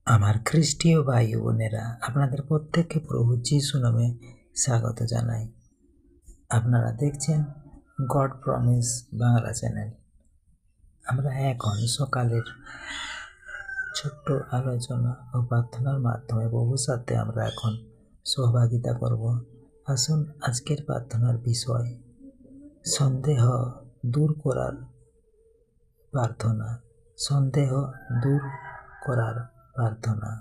আমার খ্রিস্টীয় ভাই ও বোনেরা, আপনাদের প্রত্যেককে প্রভু যিশু নামে স্বাগত জানাই। আপনারা দেখছেন গড প্রমিস বাংলা চ্যানেল। আমরা এখন সকালের ছোট্ট আলোচনা ও প্রার্থনার মাধ্যমে প্রভুর সাথে আমরা এখন সহভাগিতা করব। আসুন আজকের প্রার্থনার বিষয় সন্দেহ দূর করার প্রার্থনা। সন্দেহ দূর করার প্রার্থনা।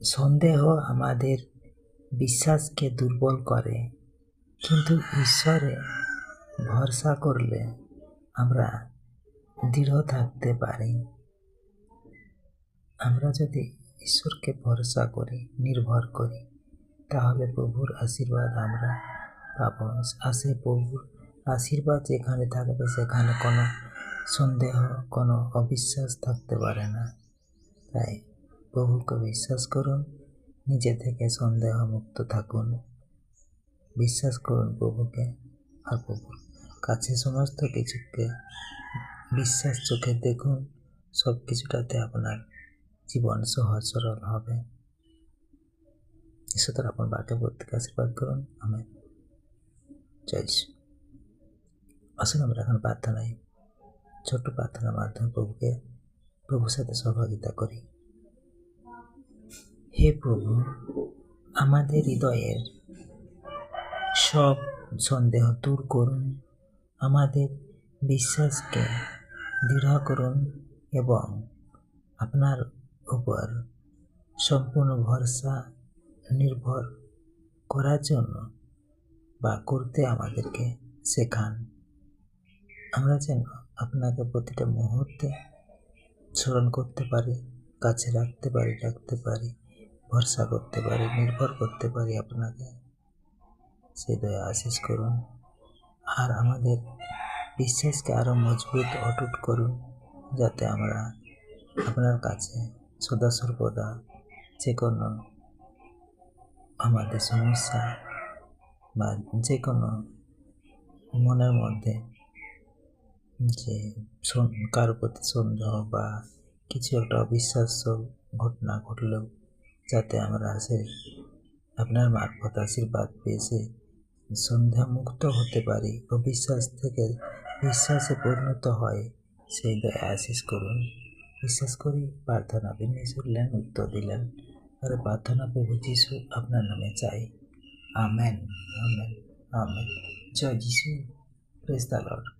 সন্দেহ আমাদের বিশ্বাসকে দুর্বল করে, কিন্তু ঈশ্বরে ভরসা করলে আমরা দৃঢ় থাকতে পারি। আমরা যদি ঈশ্বরকে ভরসা করি, নির্ভর করি, তাহলে প্রভুর আশীর্বাদ আমরা পাবো। আসে প্রভুর আশীর্বাদ যেখানে থাকবে সেখানে কোনো সন্দেহ, কোনো অবিশ্বাস থাকতে পারে না। তাই প্রভুকে বিশ্বাস করুন, নিজে থেকে সন্দেহ মুক্ত থাকুন। বিশ্বাস করুন প্রভুকে, আর প্রভুর কাছে সমস্ত কিছুকে বিশ্বাস চোখে দেখুন। সব কিছুটাতে আপনার জীবন সহজ সরল হবে। ঈশ্বর আপনার বাক্যে প্রত্যেকে আশীর্বাদ করুন। আমেন। জয় যিশু। আসুন আমরা এখন প্রার্থনায় ছোট্ট প্রার্থনার মাধ্যমে প্রভুর সাথে সহভাগিতা করি। হে প্রভু, আমাদের হৃদয়ের সব সন্দেহ দূর করুন, আমাদের বিশ্বাসকে দৃঢ় করুন এবং আপনার উপর সম্পূর্ণ ভরসা নির্ভর করার জন্য বা করতে আমাদেরকে শেখান। আমরা যেন আপনাকে প্রতিটা মুহূর্তে স্মরণ করতে পারি, কাছে রাখতে পারি, ভরসা করতে পারি, নির্ভর করতে পারি আপনাকে। সেই দয়া আশীষ করুন, আর আমাদের বিশ্বাসকে আরও মজবুত অটুট করুন, যাতে আমরা আপনার কাছে সদা সর্বদা যে কোনো আমাদের সমস্যা বা যে কোনো মনের মধ্যে যে কারোর প্রতি সন্দেহ বা কিছু একটা অবিশ্বাস্য ঘটনা ঘটলেও যাতে আমরা আপনার মারফত আশীর্বাদ পেয়ে সন্দেহ মুক্ত হতে পারি, অবিশ্বাস থেকে বিশ্বাসে পরিণত হয়, সেই দয়া আশীষ করুন। বিশ্বাস করি প্রার্থনা আপনি শুনলেন, উত্তর দিলেন। আর প্রার্থনা প্রভু যিশু আপনার নামে চাই। Amen, amen, amen. জয় যিশু। Praise the Lord.